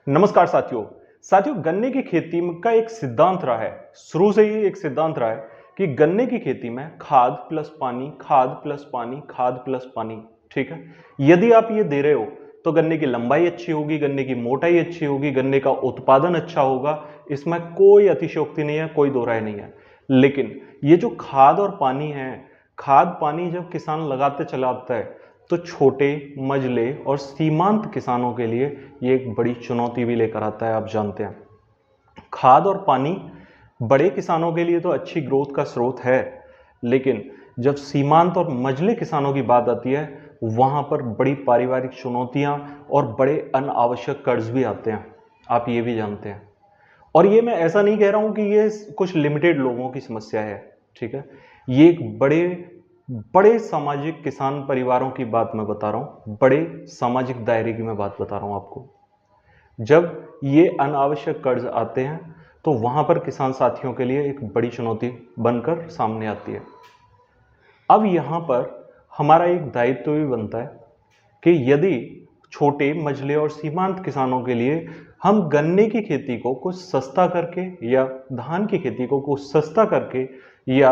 नमस्कार साथियों गन्ने की खेती का एक सिद्धांत रहा है, शुरू से ही एक सिद्धांत रहा है कि गन्ने की खेती में खाद प्लस पानी, खाद प्लस पानी, खाद प्लस पानी। ठीक है, यदि आप ये दे रहे हो तो गन्ने की लंबाई अच्छी होगी, गन्ने की मोटाई अच्छी होगी, गन्ने का उत्पादन अच्छा होगा। इसमें कोई अतिशयोक्ति नहीं है, कोई दो राय नहीं है। लेकिन ये जो खाद और पानी है, खाद पानी जब किसान लगाते चला आता है तो छोटे, मझले और सीमांत किसानों के लिए ये एक बड़ी चुनौती भी लेकर आता है। आप जानते हैं, खाद और पानी बड़े किसानों के लिए तो अच्छी ग्रोथ का स्रोत है, लेकिन जब सीमांत और मझले किसानों की बात आती है वहां पर बड़ी पारिवारिक चुनौतियां और बड़े अनावश्यक कर्ज भी आते हैं। आप ये भी जानते हैं। और ये मैं ऐसा नहीं कह रहा हूं कि ये कुछ लिमिटेड लोगों की समस्या है। ठीक है, ये एक बड़े बड़े सामाजिक किसान परिवारों की बात मैं बता रहा हूं, बड़े सामाजिक दायरे की मैं बात बता रहा हूं आपको। जब ये अनावश्यक कर्ज आते हैं तो वहां पर किसान साथियों के लिए एक बड़ी चुनौती बनकर सामने आती है। अब यहां पर हमारा एक दायित्व भी बनता है कि यदि छोटे, मझले और सीमांत किसानों के लिए हम गन्ने की खेती को कुछ सस्ता करके या धान की खेती को कुछ सस्ता करके या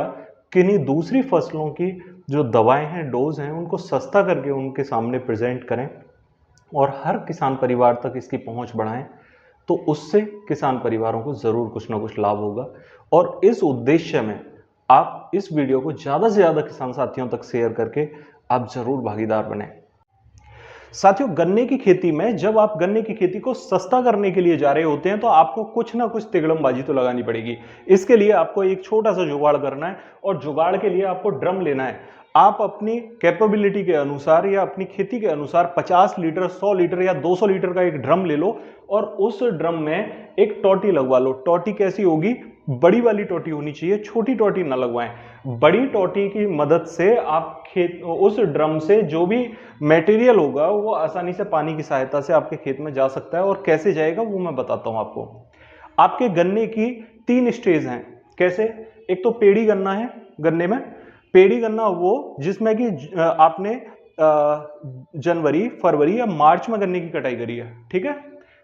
किन्हीं दूसरी फसलों की जो दवाएं हैं, डोज हैं, उनको सस्ता करके उनके सामने प्रेजेंट करें और हर किसान परिवार तक इसकी पहुंच बढ़ाएं, तो उससे किसान परिवारों को जरूर कुछ ना कुछ लाभ होगा। और इस उद्देश्य में आप इस वीडियो को ज्यादा से ज्यादा किसान साथियों तक शेयर करके आप जरूर भागीदार बने। साथियों, गन्ने की खेती में जब आप गन्ने की खेती को सस्ता करने के लिए जा रहे होते हैं तो आपको कुछ ना कुछ तिगड़मबाजी तो लगानी पड़ेगी। इसके लिए आपको एक छोटा सा जुगाड़ करना है और जुगाड़ के लिए आपको ड्रम लेना है। आप अपनी कैपेबिलिटी के अनुसार या अपनी खेती के अनुसार 50 लीटर, 100 लीटर या 200 लीटर का एक ड्रम ले लो और उस ड्रम में एक टोटी लगवा लो। टोटी कैसी होगी? बड़ी वाली टोटी होनी चाहिए, छोटी टोटी ना लगवाएं। बड़ी टोटी की मदद से आप उस ड्रम से जो भी मटेरियल होगा वो आसानी से पानी की सहायता से आपके खेत में जा सकता है। और कैसे जाएगा वो मैं बताता हूं आपको। आपके गन्ने की 3 स्टेज हैं। कैसे? एक तो पेड़ी गन्ना है। गन्ने में पेड़ी गन्ना वो जिसमें कि आपने जनवरी, फरवरी या मार्च में गन्ने की कटाई करी है। ठीक है।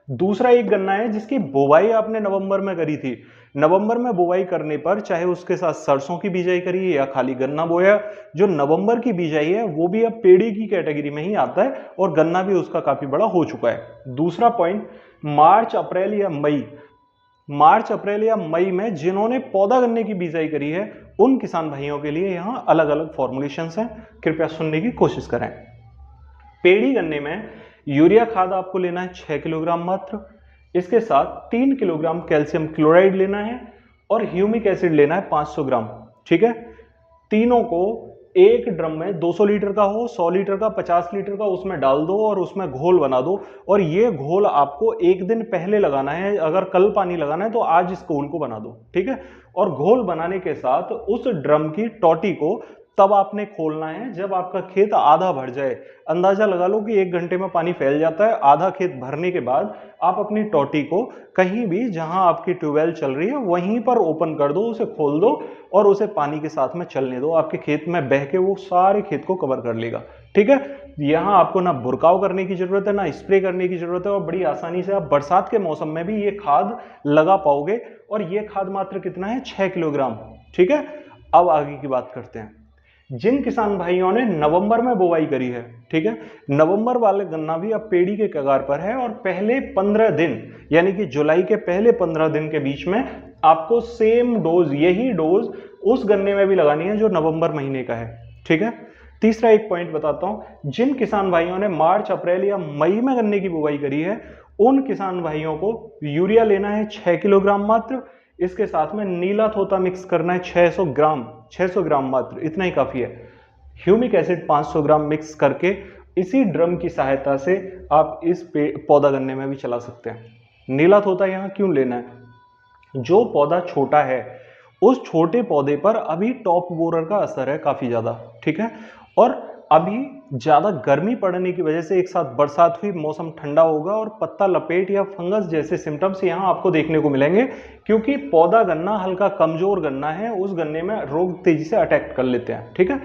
दूसरा एक गन्ना है जिसकी बुवाई आपने नवंबर में करी थी। नवंबर में बुवाई करने पर चाहे उसके साथ सरसों की बिजाई करी या खाली गन्ना बोया, जो नवंबर की बिजाई है वो भी अब पेड़ी की कैटेगरी में ही आता है और गन्ना भी उसका काफी बड़ा हो चुका है। दूसरा पॉइंट, मार्च अप्रैल या मई में जिन्होंने पौधा गन्ने की बिजाई करी है उन किसान भाइयों के लिए यहां अलग अलग फॉर्मुलेशंस हैं, कृपया सुनने की कोशिश करें। पेड़ी गन्ने में यूरिया खाद आपको लेना है 6 किलोग्राम मात्र। इसके साथ 3 किलोग्राम कैल्शियम क्लोराइड लेना है और ह्यूमिक एसिड लेना है 500 ग्राम। ठीक है। तीनों को एक ड्रम में 200 लीटर का हो, 100 लीटर का, 50 लीटर का, उसमें डाल दो और उसमें घोल बना दो। और ये घोल आपको एक दिन पहले लगाना है। अगर कल पानी लगाना है तो आज इस घोल को बना दो। ठीक है। और घोल बनाने के साथ उस ड्रम की टोटी को तब आपने खोलना है जब आपका खेत आधा भर जाए। अंदाजा लगा लो कि 1 घंटे में पानी फैल जाता है। आधा खेत भरने के बाद आप अपनी टोटी को कहीं भी जहां आपकी ट्यूबवेल चल रही है वहीं पर ओपन कर दो, उसे खोल दो और उसे पानी के साथ में चलने दो। आपके खेत में बह के वो सारे खेत को कवर कर लेगा। ठीक है। यहां आपको ना बुरकाव करने की जरूरत है, ना स्प्रे करने की जरूरत है और बड़ी आसानी से आप बरसात के मौसम में भी ये खाद लगा पाओगे। और ये खाद मात्र कितना है? 6 किलोग्राम। ठीक है। अब आगे की बात करते हैं। जिन किसान भाइयों ने नवंबर में बुवाई करी है, ठीक है, नवंबर वाले गन्ना भी अब पेड़ी के कगार पर है और पहले 15 दिन यानी कि जुलाई के पहले 15 दिन के बीच में आपको सेम डोज, यही डोज उस गन्ने में भी लगानी है जो नवंबर महीने का है। ठीक है। तीसरा एक पॉइंट बताता हूं। जिन किसान भाइयों ने मार्च, अप्रैल या मई में गन्ने की बुवाई करी है उन किसान भाइयों को यूरिया लेना है 6 किलोग्राम मात्र। इसके साथ में नीला थोथा मिक्स करना है 600 ग्राम मात्र, इतना ही काफी है। ह्यूमिक एसिड 500 ग्राम मिक्स करके इसी ड्रम की सहायता से आप इस पौधा गन्ने में भी चला सकते हैं। नीला थोथा यहां क्यों लेना है? जो पौधा छोटा है उस छोटे पौधे पर अभी टॉप बोरर का असर है काफी ज्यादा। ठीक है। और अभी ज्यादा गर्मी पड़ने की वजह से एक साथ बरसात हुई, मौसम ठंडा होगा और पत्ता लपेट या फंगस जैसे सिम्टम्स यहां आपको देखने को मिलेंगे, क्योंकि पौधा गन्ना हल्का कमजोर गन्ना है। उस गन्ने में रोग तेजी से अटैक कर लेते हैं। ठीक है।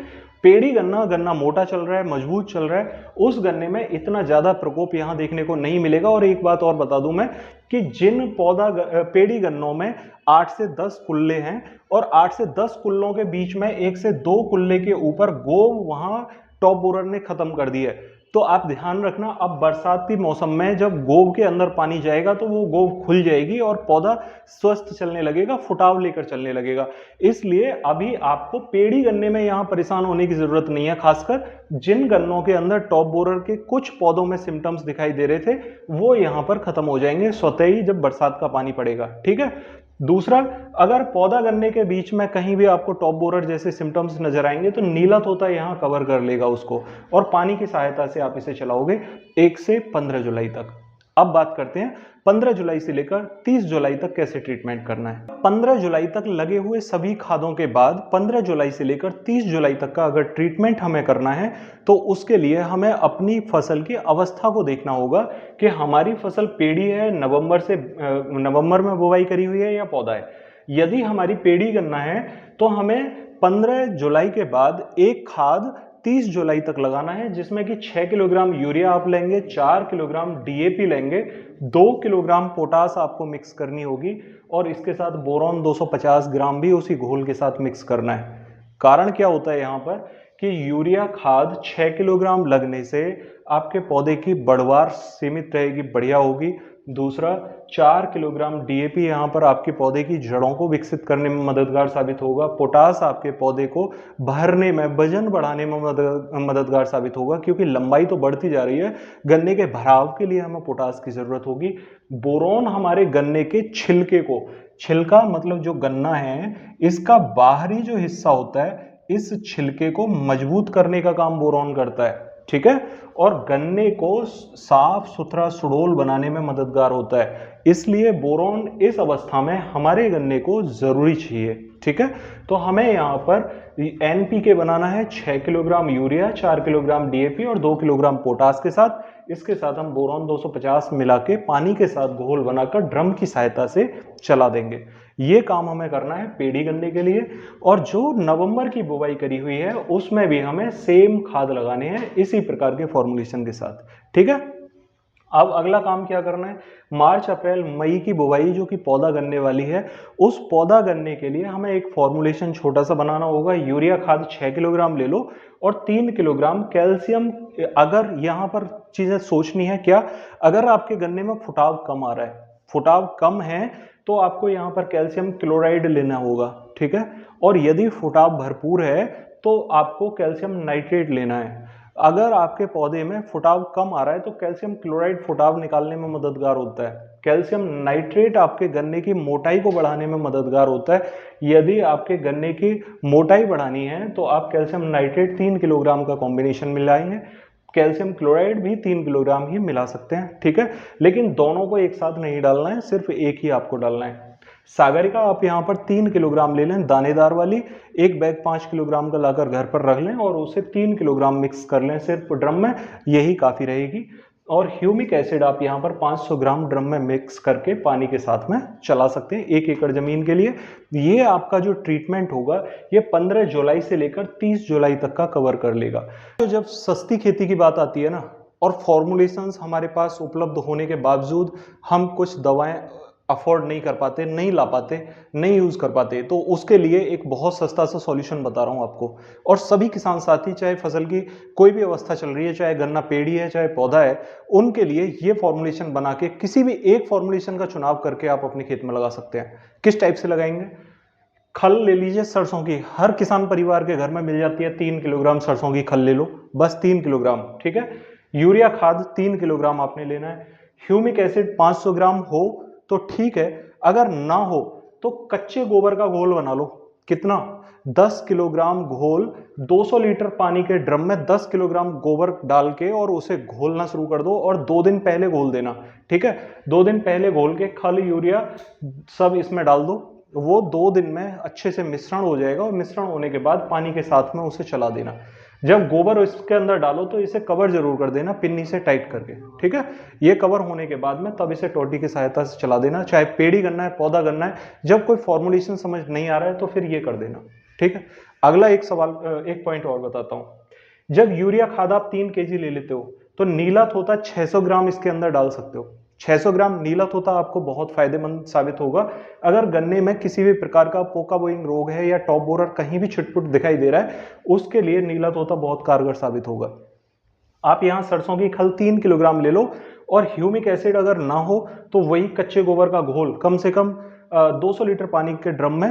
पेड़ी गन्ना, गन्ना मोटा चल रहा है, मजबूत चल रहा है, उस गन्ने में इतना ज्यादा प्रकोप यहां देखने को नहीं मिलेगा। और एक बात और बता दूं मैं कि जिन पेड़ी गन्नों में 8 से 10 कुल्ले हैं और 8 से 10 कुल्लों के बीच में 1 से 2 कुल्ले के ऊपर गोव वहां टॉप बोरर ने खत्म कर दी है। तो आप ध्यान रखना, अब बरसाती मौसम में जब गोव के अंदर पानी जाएगा तो वो गोव खुल जाएगी और पौधा स्वस्थ चलने लगेगा, फुटाव लेकर चलने लगेगा। इसलिए अभी आपको पेड़ी गन्ने में यहां परेशान होने की जरूरत नहीं है। खासकर जिन गन्नों के अंदर टॉप बोरर के कुछ पौधों में सिम्टम्स दिखाई दे रहे थे वो यहां पर खत्म हो जाएंगे स्वतः ही जब बरसात का पानी पड़ेगा। ठीक है। दूसरा, अगर पौधा गन्ने के बीच में कहीं भी आपको टॉप बोरर जैसे सिम्टम्स नजर आएंगे तो नीला तोता यहां कवर कर लेगा उसको, और पानी की सहायता से आप इसे चलाओगे 1 से 15 जुलाई तक। अब बात करते हैं 15 जुलाई से लेकर 30 जुलाई तक कैसे ट्रीटमेंट करना है। 15 जुलाई तक लगे हुए सभी खादों के बाद 15 जुलाई से लेकर 30 जुलाई तक का अगर ट्रीटमेंट हमें करना है तो उसके लिए हमें अपनी फसल की अवस्था को देखना होगा कि हमारी फसल पेड़ी है, नवंबर में बुवाई करी हुई है या पौधा है। यदि हमारी पेड़ी गन्ना है तो हमें 15 जुलाई के बाद एक खाद 30 जुलाई तक लगाना है, जिसमें कि 6 किलोग्राम यूरिया आप लेंगे, 4 किलोग्राम डीएपी लेंगे, 2 किलोग्राम पोटास आपको मिक्स करनी होगी और इसके साथ बोरॉन 250 ग्राम भी उसी घोल के साथ मिक्स करना है। कारण क्या होता है यहाँ पर कि यूरिया खाद 6 किलोग्राम लगने से आपके पौधे की बढ़वार सीमित रहेगी, बढ़िया होगी। दूसरा, 4 किलोग्राम डीएपी यहाँ पर आपके पौधे की जड़ों को विकसित करने में मददगार साबित होगा। पोटास आपके पौधे को भरने में, वजन बढ़ाने में मददगार साबित होगा, क्योंकि लंबाई तो बढ़ती जा रही है, गन्ने के भराव के लिए हमें पोटास की जरूरत होगी। बोरॉन हमारे गन्ने के छिलके को, छिलका मतलब जो गन्ना है इसका बाहरी जो हिस्सा होता है, इस छिलके को मजबूत करने का काम बोरॉन करता है। ठीक है। और गन्ने को साफ सुथरा सुडौल बनाने में मददगार होता है, इसलिए बोरॉन इस अवस्था में हमारे गन्ने को जरूरी चाहिए। ठीक है। तो हमें यहाँ पर एनपीके बनाना है 6 किलोग्राम यूरिया, 4 किलोग्राम डीएपी और 2 किलोग्राम पोटास के साथ। इसके साथ हम बोरॉन 250 मिला के पानी के साथ घोल बनाकर ड्रम की सहायता से चला देंगे। ये काम हमें करना है पेड़ी गन्ने के लिए। और जो नवंबर की बुवाई करी हुई है उसमें भी हमें सेम खाद लगाने हैं इसी प्रकार के फॉर्मुलेशन के साथ। ठीक है। अब अगला काम क्या करना है, मार्च अप्रैल मई की बुवाई जो कि पौधा गन्ने वाली है, उस पौधा गन्ने के लिए हमें एक फॉर्मुलेशन छोटा सा बनाना होगा। यूरिया खाद 6 किलोग्राम ले लो और 3 किलोग्राम कैल्शियम। अगर यहाँ पर चीजें सोचनी है क्या, अगर आपके गन्ने में फुटाव कम आ रहा है, फुटाव कम है, तो आपको यहाँ पर कैल्शियम क्लोराइड लेना होगा। ठीक है। और यदि फुटाव भरपूर है तो आपको कैल्शियम नाइट्रेट लेना है। अगर आपके पौधे में फुटाव कम आ रहा है तो कैल्शियम क्लोराइड फुटाव निकालने में मददगार होता है। कैल्शियम नाइट्रेट आपके गन्ने की मोटाई को बढ़ाने में मददगार होता है। यदि आपके गन्ने की मोटाई बढ़ानी है तो आप कैल्शियम नाइट्रेट 3 किलोग्राम का कॉम्बिनेशन मिलाएंगे, कैल्शियम क्लोराइड भी 3 किलोग्राम ही मिला सकते हैं। ठीक है। लेकिन दोनों को एक साथ नहीं डालना है, सिर्फ एक ही आपको डालना है। सागरिका आप यहाँ पर 3 किलोग्राम ले लें, दानेदार वाली। एक बैग 5 किलोग्राम का लाकर घर पर रख लें और उसे 3 किलोग्राम मिक्स कर लें सिर्फ ड्रम में, यही काफ़ी रहेगी। और ह्यूमिक एसिड आप यहाँ पर 500 ग्राम ड्रम में मिक्स करके पानी के साथ में चला सकते हैं 1 एकड़ जमीन के लिए। ये आपका जो ट्रीटमेंट होगा ये 15 जुलाई से लेकर 30 जुलाई तक का कवर कर लेगा। तो जब सस्ती खेती की बात आती है ना, और फॉर्मुलेशंस हमारे पास उपलब्ध होने के बावजूद हम कुछ दवाएं अफोर्ड नहीं कर पाते, नहीं ला पाते, नहीं यूज कर पाते, तो उसके लिए एक बहुत सस्ता सा सॉल्यूशन बता रहा हूं आपको। और सभी किसान साथी, चाहे फसल की कोई भी अवस्था चल रही है, चाहे गन्ना पेड़ी है चाहे पौधा है, उनके लिए ये फॉर्मुलेशन बना के किसी भी एक फॉर्मुलेशन का चुनाव करके आप अपने खेत में लगा सकते हैं। किस टाइप से लगाएंगे, खल ले लीजिए सरसों की, हर किसान परिवार के घर में मिल जाती है। 3 किलोग्राम सरसों की खल ले लो, बस 3 किलोग्राम। ठीक है। यूरिया खाद 3 किलोग्राम आपने लेना है। ह्यूमिक एसिड 500 ग्राम हो तो ठीक है, अगर ना हो तो कच्चे गोबर का घोल बना लो। कितना, 10 किलोग्राम घोल 200 लीटर पानी के ड्रम में 10 किलोग्राम गोबर डाल के और उसे घोलना शुरू कर दो और 2 दिन पहले घोल देना। ठीक है। 2 दिन पहले घोल के खल यूरिया सब इसमें डाल दो, वो 2 दिन में अच्छे से मिश्रण हो जाएगा और मिश्रण होने के बाद पानी के साथ में उसे चला देना। जब गोबर इसके अंदर डालो तो इसे कवर जरूर कर देना पिन्नी से टाइट करके। ठीक है। ये कवर होने के बाद में तब इसे टोटी की सहायता से चला देना, चाहे पेड़ी गन्ना है पौधा गन्ना है। जब कोई फॉर्मुलेशन समझ नहीं आ रहा है तो फिर ये कर देना। ठीक है। अगला एक सवाल, एक पॉइंट और बताता हूं। जब यूरिया खाद आप 3 केजी ले लेते हो तो नीला तोता 600 ग्राम इसके अंदर डाल सकते हो। 600 ग्राम नीला तोता आपको बहुत फायदेमंद साबित होगा अगर गन्ने में किसी भी प्रकार का पोका बोइंग रोग है या टॉप बोरर कहीं भी छिटपुट दिखाई दे रहा है, उसके लिए नीला तोता बहुत कारगर साबित होगा। आप यहां सरसों की खल 3 किलोग्राम ले लो और ह्यूमिक एसिड अगर ना हो तो वही कच्चे गोबर का घोल कम से कम 200 लीटर पानी के ड्रम में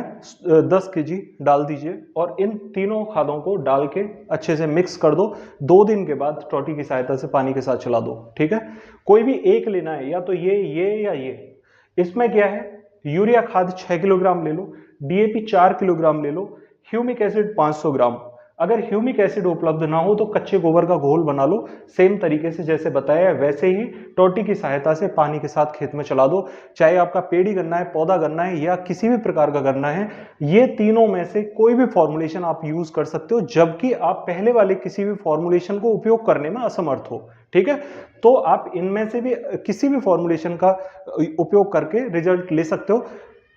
10 केजी डाल दीजिए और इन तीनों खादों को डाल के अच्छे से मिक्स कर दो। 2 दिन के बाद टोटी की सहायता से पानी के साथ चला दो। ठीक है, कोई भी एक लेना है, या तो ये या ये। इसमें क्या है, यूरिया खाद 6 किलोग्राम ले लो, डीएपी 4 किलोग्राम ले लो, ह्यूमिक एसिड 500 ग्राम। अगर ह्यूमिक एसिड उपलब्ध ना हो तो कच्चे गोबर का घोल बना लो, सेम तरीके से जैसे बताया वैसे ही टोटी की सहायता से पानी के साथ खेत में चला दो। चाहे आपका पेड़ी गन्ना है, पौधा गन्ना है या किसी भी प्रकार का गन्ना है, ये तीनों में से कोई भी फॉर्मुलेशन आप यूज कर सकते हो, जबकि आप पहले वाले किसी भी फॉर्मुलेशन को उपयोग करने में असमर्थ हो। ठीक है, तो आप इनमें से भी किसी भी फॉर्मुलेशन का उपयोग करके रिजल्ट ले सकते हो।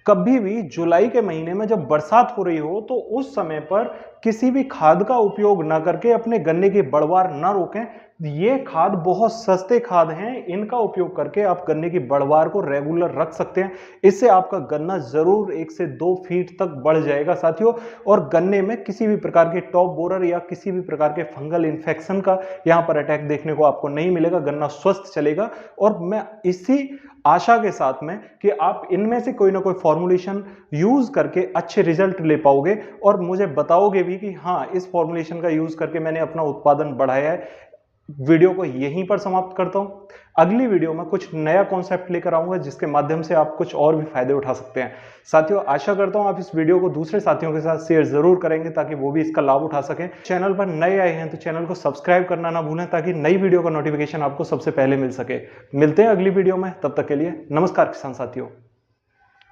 कभी भी जुलाई के महीने में जब बरसात हो रही हो तो उस समय पर किसी भी खाद का उपयोग ना करके अपने गन्ने की बढ़वार ना रोकें। ये खाद बहुत सस्ते खाद हैं, इनका उपयोग करके आप गन्ने की बढ़वार को रेगुलर रख सकते हैं। इससे आपका गन्ना जरूर 1 से 2 फीट तक बढ़ जाएगा साथियों, और गन्ने में किसी भी प्रकार के टॉप बोरर या किसी भी प्रकार के फंगल इन्फेक्शन का यहां पर अटैक देखने को आपको नहीं मिलेगा। गन्ना स्वस्थ चलेगा। और मैं इसी आशा के साथ में कि आप इनमें से कोई ना कोई फॉर्मुलेशन यूज करके अच्छे रिजल्ट ले पाओगे और मुझे बताओगे भी कि हाँ, इस फॉर्मुलेशन का यूज करके मैंने अपना उत्पादन बढ़ाया है। वीडियो को यहीं पर समाप्त करता हूं। अगली वीडियो में कुछ नया कॉन्सेप्ट लेकर आऊंगा जिसके माध्यम से आप कुछ और भी फायदे उठा सकते हैं। साथियों, आशा करता हूं आप इस वीडियो को दूसरे साथियों के साथ शेयर जरूर करेंगे ताकि वो भी इसका लाभ उठा सकें। चैनल पर नए आए हैं तो चैनल को सब्सक्राइब करना ना भूलें ताकि नई वीडियो का नोटिफिकेशन आपको सबसे पहले मिल सके। मिलते हैं अगली वीडियो में, तब तक के लिए नमस्कार किसान साथियों।